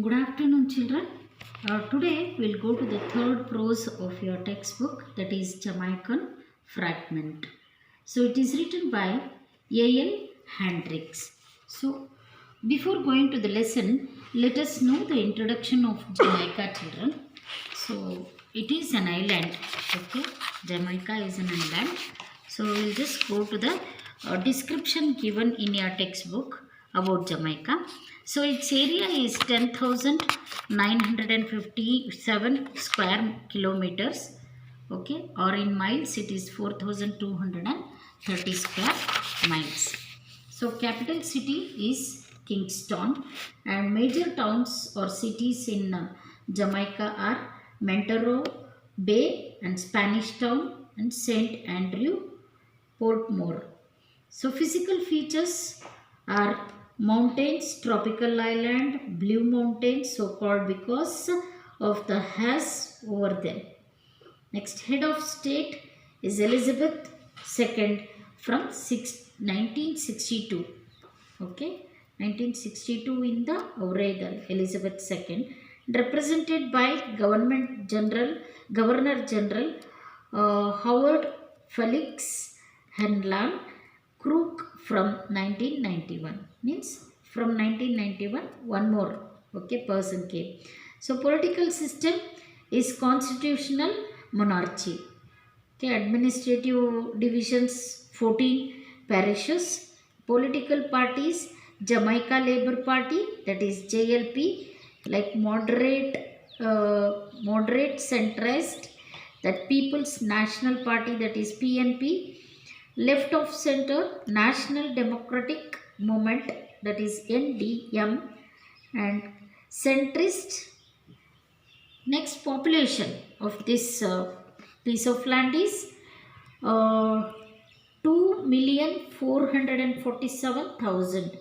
Good afternoon, children. Today we'll go to the third prose of your textbook, that is Jamaican Fragment. So it is written by A.L. Hendricks. So before going to the lesson, let us know the introduction of Jamaica, children. So it is an island. Okay, Jamaica is an island. So we'll just go to the description given in your textbook about Jamaica. So its area is 10,957 square kilometers. Okay, or in miles it is 4,230 square miles. So capital city is Kingston, and major towns or cities in Jamaica are Montero Bay and Spanish Town and St. Andrew, Portmore. So physical features are mountains, tropical island, blue mountains, so called because of the haze over them. Next, head of state is Elizabeth II from 1962. Okay, 1962 in the Auredal, Elizabeth II, represented by Governor General Howard Felix Henlan Crook from 1991. Means from 1991 one more person came. So political system is constitutional monarchy. Okay, administrative divisions 14 parishes. Political parties, Jamaica Labour Party, that is JLP, like moderate centrist, that People's National Party, that is PNP, left of center National Democratic Movement, that is NDM, and centrist. Next, population of this piece of land is 2,447,000.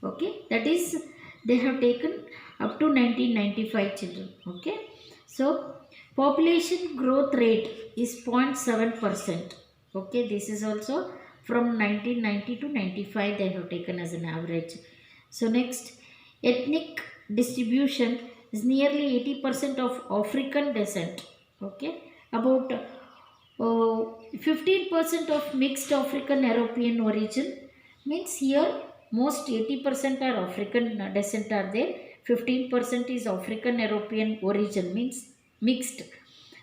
Okay, that is they have taken up to 1995, children. Okay, so population growth rate is 0.7%. Okay, this is also from 1990 to 95 they have taken as an average. So next, ethnic distribution is nearly 80% of African descent. Okay, about 15% of mixed African European origin. Means here most 80% are African descent are there. 15% is African European origin, means mixed.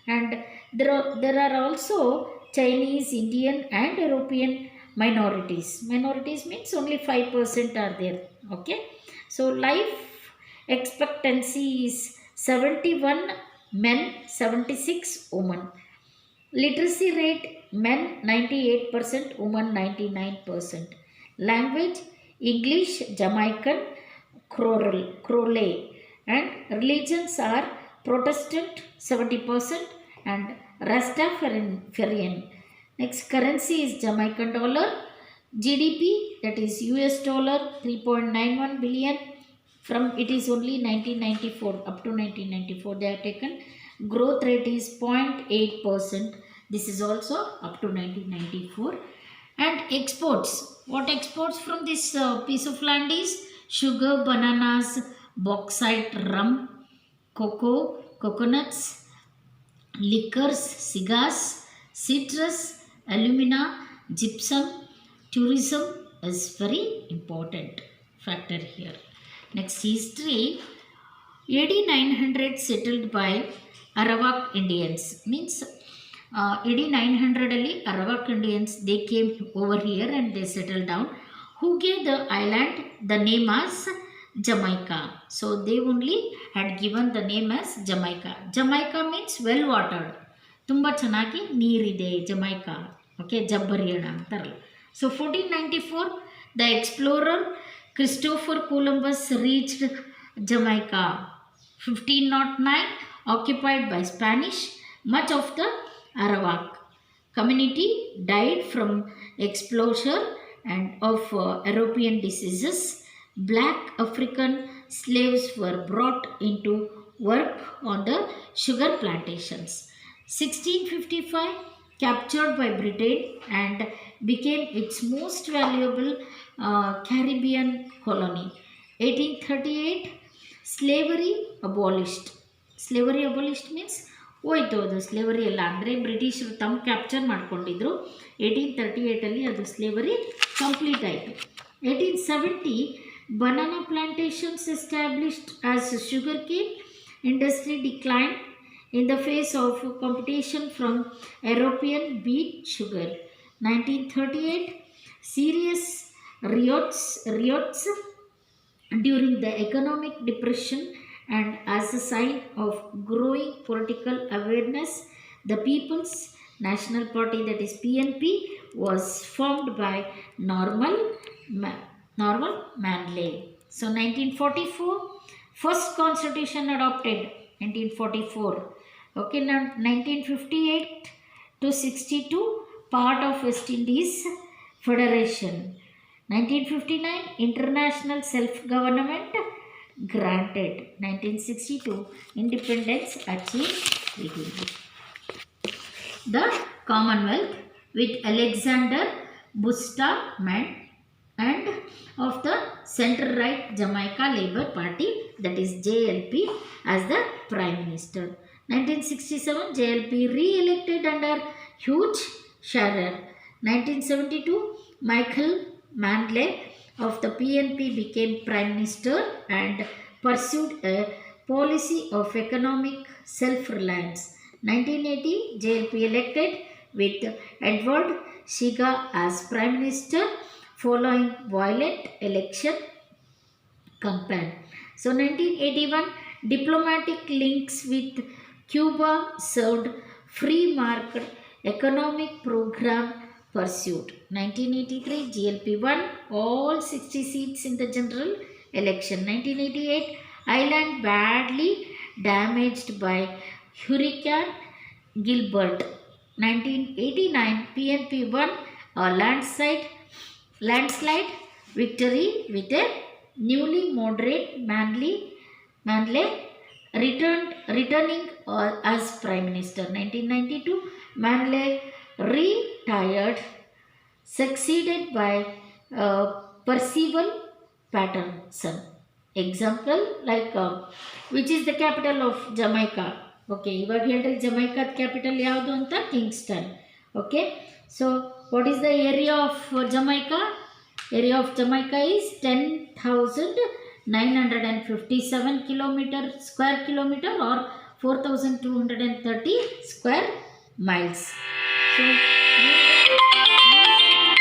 And there are also Chinese, Indian and European minorities. Minorities means only 5% are there. Okay. So life expectancy is 71 men, 76 women. Literacy rate men 98%, women 99%. Language English, Jamaican, Crowley. And religions are Protestant 70% and Rastafarian. Next, currency is Jamaican dollar. GDP, that is US dollar 3.91 billion. From it is only 1994 up to 1994 they have taken. Growth rate is 0.8%. This is also up to 1994. And exports. What exports from this piece of land is sugar, bananas, bauxite, rum, cocoa, coconuts, liquors, cigars, citrus, alumina, gypsum. Tourism is very important factor here. Next, history. AD 900 settled by Arawak Indians. Means AD 900 ಅಲ್ಲಿ Arawak Indians they came over here and they settled down. Who gave the island the name as Jamaica? So they only had given the name as Jamaica. Jamaica means well watered. ತುಂಬ ಚೆನ್ನಾಗಿ ನೀರಿದೆ Jamaica. Okay, ಜಬ್ಬರಿಯಣ ಅಂತಾರಲ್ಲ. So 1494 the explorer Christopher Columbus reached Jamaica. 1509 occupied by Spanish. Much of the Arawak community died from exposure and of European diseases. Black African slaves were brought into work on the sugar plantations. 1655 captured by Britain and became its most valuable Caribbean colony. 1838 slavery ಅಬಾಲಿಷ್ಡ್. Slavery ಅಬಾಲಿಷ್ಡ್ means ಹೋಯ್ತು ಅದು slavery ಎಲ್ಲ, ಅಂದರೆ ಬ್ರಿಟಿಷರು ತಮ್ಮ capture ಮಾಡ್ಕೊಂಡಿದ್ರು. 1838 ಅದು slavery complete ಆಯಿತು. 1870 banana plantations established as sugar cane industry declined in the face of competition from European beet sugar. 1938 serious riots during the economic depression, and as a sign of growing political awareness, the People's National Party, that is PNP, was formed by Normal Manley. So 1944 first constitution adopted. 1944. Okay, now 1958 to 62 part of West Indies Federation. 1959 international self-government granted. 1962 independence achieved within the Commonwealth with Alexander Bustamante and of the centre-right Jamaica Labour Party, that is JLP, as the Prime Minister. 1967 JLP re-elected under Hugh Scherer. 1972 Michael Manley of the PNP became Prime Minister and pursued a policy of economic self-reliance. 1980 JLP elected with Edward Shiga as Prime Minister following violent election campaign. So 1981 diplomatic links with Cuba served free market economic program pursued. 1983 GLP won all 60 seats in the general election. 1988 island badly damaged by Hurricane Gilbert. 1989 PNP won a landslide victory with a newly moderate Manley returning as Prime Minister. 1992 Manley retired, succeeded by Percival Patterson. Example like which is the capital of Jamaica? Okay, ಇವಾಗ ಹೇಳ್ರಿ ಜಮೈಕಾದ capital ಯಾವುದು ಅಂತ? Kingston. Okay, so what is the area of Jamaica? Area of Jamaica is 10,957 square kilometer or 4,230 square miles. So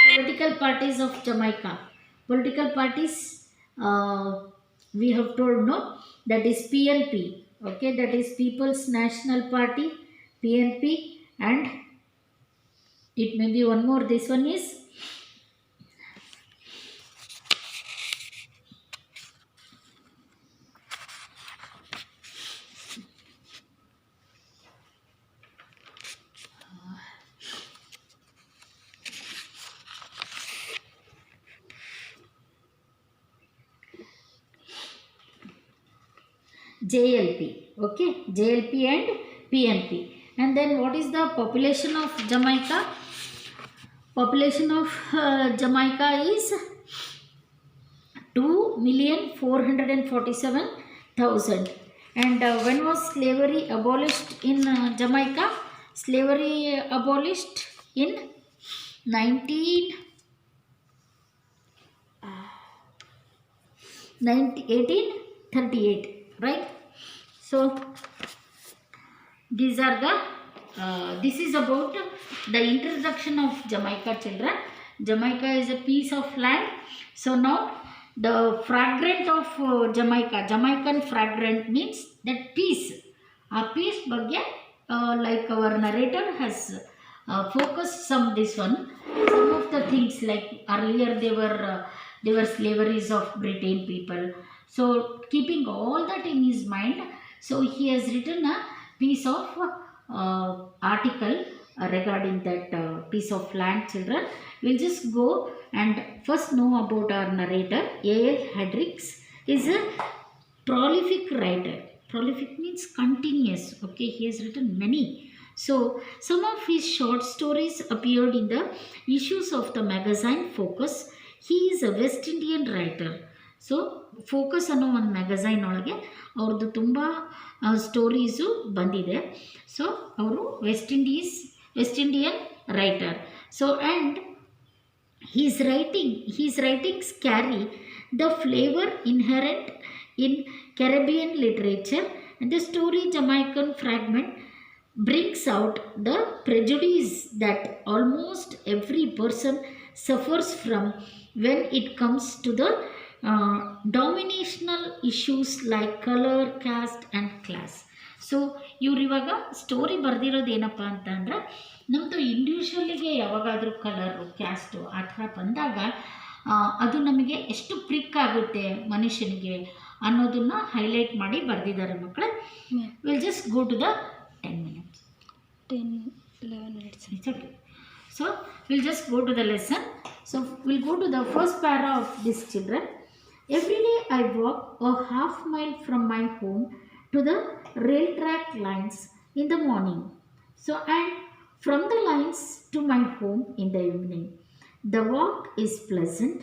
political parties of Jamaica. Political parties we have told, no, that is PNP. Okay, that is People's National Party, PNP, and it may be one more. This one is JLP. Okay, JLP and PNP. And then what is the population of Jamaica? Population of Jamaica is 2,447,000. And when was slavery abolished in Jamaica? Slavery abolished in 1838, right? So these are the this is about the introduction of Jamaica, children. Jamaica is a piece of land. So now the fragrant of Jamaica, Jamaican fragrant means that piece. A piece ಬಗ್ಗೆ like our narrator has focused some of the things, like earlier they were slaveries of Britain people. So keeping all that in his mind, so he has written a piece of article regarding that piece of land, children. We'll just go and first know about our narrator. A.L. Hendricks is a prolific writer. Prolific means continuous. Okay, he has written many. So some of his short stories appeared in the issues of the magazine Focus. He is a West Indian writer. So focus ಅನ್ನೋ ಒಂದು magazine ಒಳಗೆ ಅವ್ರದ್ದು ತುಂಬ stories ಬಂದಿದೆ. So ಅವರು West Indian writer. So and his writings carry the flavor inherent in Caribbean literature, and the story Jamaican Fragment brings out the prejudice that almost every person suffers from when it comes to the dominational issues like color, caste and class. So ಇವ್ರು ಇವಾಗ story ಬರೆದಿರೋದು ಏನಪ್ಪ ಅಂತ ಅಂದರೆ, ನಮ್ಮದು ಇಂಡಿವಿಜುವಲಿಗೆ ಯಾವಾಗಾದರೂ colour, caste ಆ ಥರ ಬಂದಾಗ ಅದು ನಮಗೆ ಎಷ್ಟು ಪ್ರಿಕ್ ಆಗುತ್ತೆ ಮನುಷ್ಯನಿಗೆ ಅನ್ನೋದನ್ನು ಹೈಲೈಟ್ ಮಾಡಿ ಬರೆದಿದ್ದಾರೆ ಮಕ್ಕಳೇ. Will just go to the 10 minutes. 10-11 minutes. It's okay. So we'll just go to the lesson. So we'll go to the first para of this, children. Every day I walk a half mile from my home to the rail track lines in the morning. So and from the lines to my home in the evening. The walk is pleasant.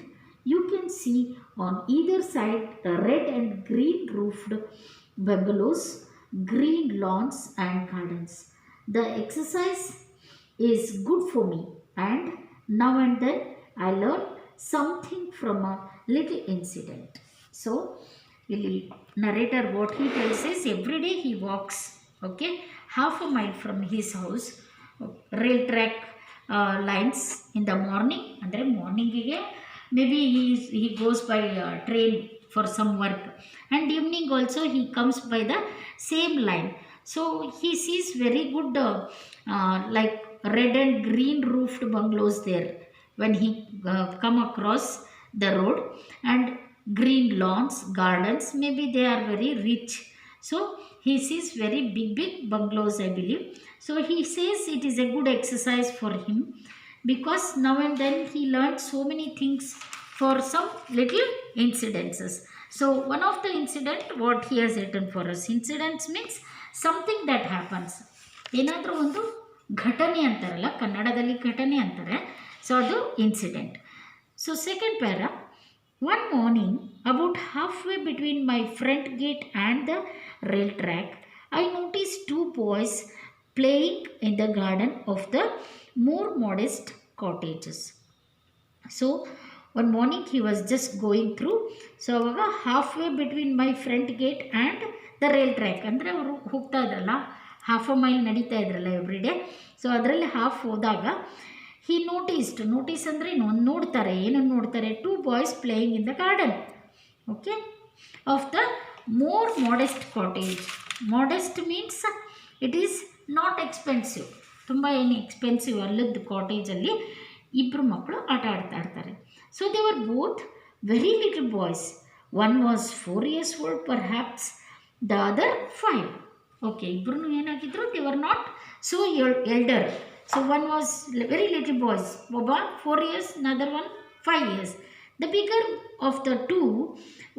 You can see on either side the red and green roofed bungalows, green lawns and gardens. The exercise is good for me, and now and then I learn something from a little incident. So ಇಲ್ಲಿ narrator what he tells is every day he walks, okay, half a mile from his house, rail track lines in the morning. ಅಂದರೆ ಮಾರ್ನಿಂಗಿಗೆ maybe he goes by train for some work, and evening also he comes by the same line. So he sees very good like red and green roofed bungalows there when he come across the road, and green lawns, gardens, maybe they are very rich. So he sees very big bungalows, I believe. So he says it is a good exercise for him, because now and then he learned so many things for some little incidences. So one of the incident what he has written for us, incidents means something that happens, ಏನಾದರೂ ಒಂದು ಘಟನೆ ಅಂತಾರಲ್ಲ, ಕನ್ನಡದಲ್ಲಿ ಘಟನೆ ಅಂತಾರೆ. So ಅದು incident. So second para, one morning about halfway between my front gate and the rail track, I noticed two boys playing in the garden of the more modest cottages. So one morning he was just going through. So aವಾಗ halfway between my front gate and the rail track, ಅಂದರೆ ಅವರು ಹೋಗ್ತಾ ಇದ್ರಲ್ಲ, half a mile ನಡೀತಾ ಇದ್ರಲ್ಲ every day. So ಅದರಲ್ಲಿ half ಹೋದಾಗ he notice ಅಂದರೆ ನೋಡ್ತಾರೆ, ಏನನ್ನು ನೋಡ್ತಾರೆ, two boys playing in the garden, okay, of the more modest cottage. Modest means it is not expensive, ತುಂಬ ಏನು ಎಕ್ಸ್ಪೆನ್ಸಿವ್ ಅಲ್ಲದ್ದು ಕಾಟೇಜಲ್ಲಿ ಇಬ್ಬರು ಮಕ್ಕಳು ಆಟ ಆಡ್ತಾ ಇರ್ತಾರೆ. So they were both very little boys. One was 4 years old perhaps, the other 5. Okay, ಇಬ್ಬರೂ ಏನಾಗಿದ್ರು, they were not so elder. So one was very little boys, Boba 4 years, another one 5 years. The bigger of the two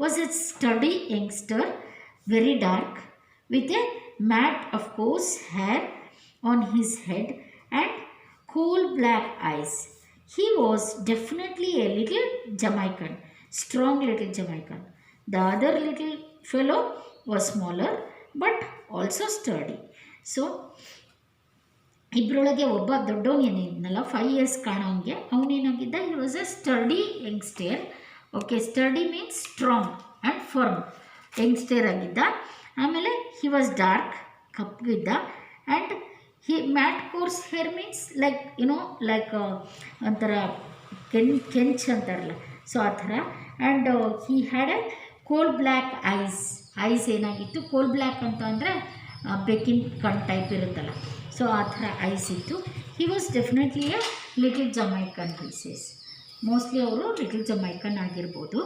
was a sturdy youngster, very dark, with a mat of coarse hair on his head and coal black eyes. He was definitely a little Jamaican, strong little Jamaican. The other little fellow was smaller but also sturdy. So ಇಬ್ಬರೊಳಗೆ ಒಬ್ಬ ದೊಡ್ಡವನು ಏನಿದ್ನಲ್ಲ, 5 years ಕಾಣೋಂಗೆ, ಅವನೇನಾಗಿದ್ದ, he was a sturdy youngster. Okay, sturdy means strong and firm youngster ಆಗಿದ್ದ. ಆಮೇಲೆ he was dark, ಕಪ್ಪಗಿದ್ದ, and mat coarse hair means like like ಒಂಥರ ಕೆಂಚ್ ಅಂತಾರಲ್ಲ, ಸೊ ಆ ಥರ. And he had a coal black eyes ಏನಾಗಿತ್ತು, ಕೋಲ್ ಬ್ಲ್ಯಾಕ್ ಅಂತ ಅಂದರೆ ಬೆಕ್ಕಿನ ಕಣ್ ಟೈಪ್ ಇರುತ್ತಲ್ಲ, ಸೊ ಆ ಥರ ಐಸ್ ಇತ್ತು. He was definitely A little Jamaican pieces, mostly ಅವರು ಲಿಟಲ್ ಜಮೈಕನ್ ಆಗಿರ್ಬೋದು.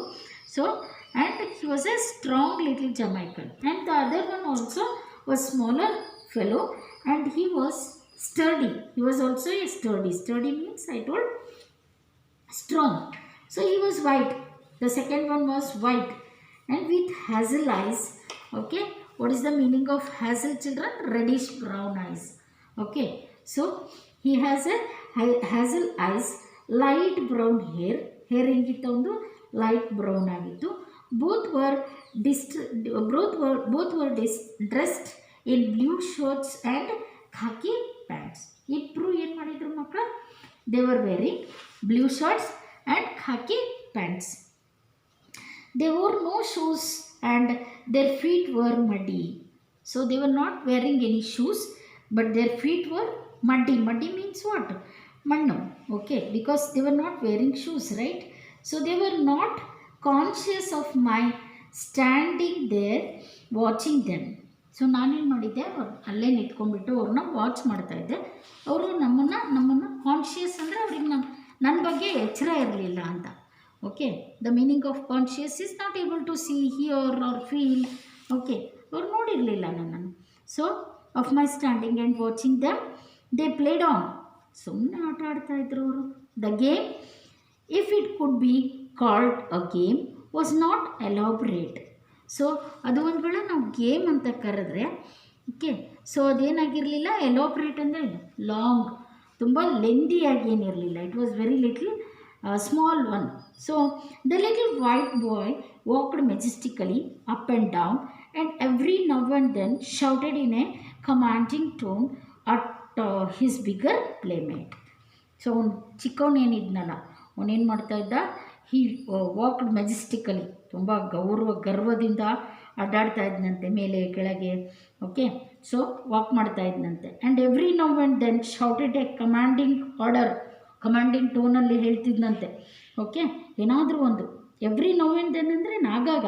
So and he was A strong little Jamaican, and the other one also was smaller fellow, and he was sturdy. He was also A sturdy means I told strong. So he was white. The second one was white and with hazel eyes. Okay, what is the meaning of hazel, children? Reddish brown eyes. Okay, so he has a hazel eyes, light brown hair. Hair ಹೆಂಗಿತ್ತು, ಒಂದು light brown ಆಗಿತ್ತು. both were dressed in blue shirts and khaki pants. ಇಬ್ಬರು ಏನು ಮಾಡಿದ್ರು ಮಕ್ಕಳ? They were wearing blue shirts and khaki pants. They wore no shoes and their feet were muddy. So they were not wearing any shoes, but their feet were muddy. Muddy means what? Mannu. Okay, because they were not wearing shoes, right? So they were not conscious of my standing there watching them. So ನಾನೇನು ಮಾಡಿದ್ದೆ, ಅವ್ರು ಅಲ್ಲೇ ನಿಂತ್ಕೊಂಡ್ಬಿಟ್ಟು ಅವ್ರನ್ನ watch ಮಾಡ್ತಾಯಿದ್ದೆ. ಅವರು ನಮ್ಮನ್ನು conscious ಅಂದರೆ ಅವ್ರಿಗೆ ನನ್ನ ಬಗ್ಗೆ ಎಚ್ಚರ ಇರಲಿಲ್ಲ ಅಂತ. Okay, the meaning of conscious is not able to see, hear or feel. Okay, ಅವ್ರು ನೋಡಿರಲಿಲ್ಲ ನನ್ನನ್ನು. So of my standing and watching them they played on. ಸುಮ್ಮನೆ ಆಟ ಆಡ್ತಾಯಿದ್ರು ಅವರು. The game, if it could be called a game, was not elaborate. So ಅದು ಒಂದು ವೇಳೆ ನಾವು ಗೇಮ್ ಅಂತ ಕರೆದ್ರೆ, ಓಕೆ, ಸೊ ಅದೇನಾಗಿರಲಿಲ್ಲ, ಎಲಾಬ್ರೇಟ್ ಅಂದರೆ ಲಾಂಗ್, ತುಂಬ ಲೆಂದಿಯಾಗಿ ಏನಿರಲಿಲ್ಲ. It was very little small one. So the little white boy walked majestically up and down and every now and then shouted in a commanding tone at his bigger playmate. So ಅವ್ನು ಚಿಕ್ಕವನೇನಿದ್ನಲ್ಲ, ಅವನೇನು ಮಾಡ್ತಾಯಿದ್ದ, ಹಿ walked majestically, ತುಂಬ ಗರ್ವದಿಂದ ಅಡ್ಡಾಡ್ತಾ ಇದ್ನಂತೆ, ಮೇಲೆ ಕೆಳಗೆ. Okay, so walk ಮಾಡ್ತಾ ಇದ್ನಂತೆ. And every now and then shouted a commanding order, commanding ಟೋನಲ್ಲಿ ಹೇಳ್ತಿದ್ನಂತೆ. ಓಕೆ, ಏನಾದರೂ ಒಂದು ಎವ್ರಿ ನೌ ಆ್ಯಂಡ್ ದೆನ್ ಅಂದರೆ ಆಗಾಗ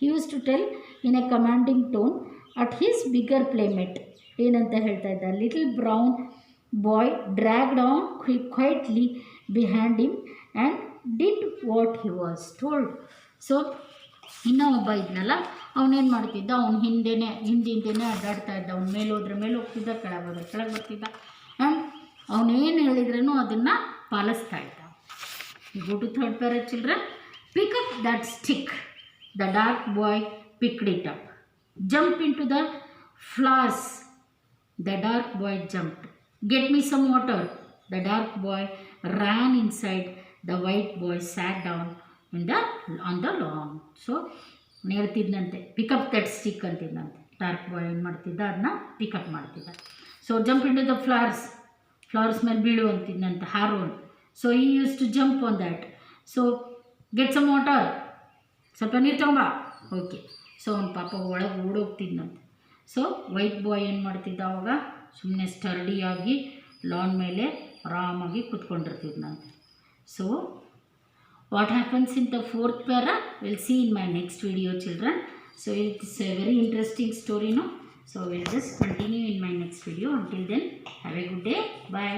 he use to tell in a commanding tone at his bigger playmate. ಏನಂತ ಹೇಳ್ತಾ ಇದ್ದ, little brown boy dragged on quietly behind him and did what he was told. So ಇನ್ನೂ ಒಬ್ಬ ಇದ್ನಲ್ಲ, ಅವನೇನು ಮಾಡ್ತಿದ್ದ, ಅವ್ನು ಹಿಂದಿಂದೇನೆ ಅಡ್ಡಾಡ್ತಾ ಇದ್ದ. ಅವ್ನು ಮೇಲೆ ಹೋದ್ರೆ ಮೇಲೆ ಹೋಗ್ತಿದ್ದ, ಕೆಳಗೆ ಬರ್ತಿದ್ದ. ಆ್ಯಂಡ್ ಅವನೇನು ಹೇಳಿದ್ರೂ ಅದನ್ನು ಪಾಲಿಸ್ತಾ ಇದ್ದ. Go to third para children. Pick up that stick. The dark boy picked it up. Jump into the flowers. The dark boy jumped. Get me some water. The dark boy ran inside. The white boy sat down on the lawn. So ಹೇಳ್ತಿದ್ದಂತೆ, pick up that stick ಅಂತಿದ್ದಂತೆ. Dark boy ಏನು ಮಾಡ್ತಿದ್ದ, ಅದನ್ನ pick up ಮಾಡ್ತಿದ್ದ. So jump into the flowers ಮೇಲೆ ಬೀಳು ಅಂತಿದ್ದಂತೆ, ಹಾರು. ಸೊ ಈ use to jump on that. So get some water, ಸ್ವಲ್ಪ ನೀರು ತಗೊಂಬ. ಓಕೆ, ಸೊ ಅವ್ನು ಪಾಪ ಒಳಗೆ ಓಡೋಗ್ತಿದ್ದಂತೆ. ಸೊ ವೈಟ್ ಬಾಯ್ ಏನು ಮಾಡ್ತಿದ್ದ, ಅವಾಗ ಸುಮ್ಮನೆ ಸ್ಟರ್ಡಿಯಾಗಿ ಲಾನ್ ಮೇಲೆ ಆರಾಮಾಗಿ ಕೂತ್ಕೊಂಡಿರ್ತಿದ್ನಂತೆ. So what happens in the fourth para, we'll see in my next video, children. So it's a very interesting story, no? So we'll just continue in my next video. Until then, have a good day. Bye.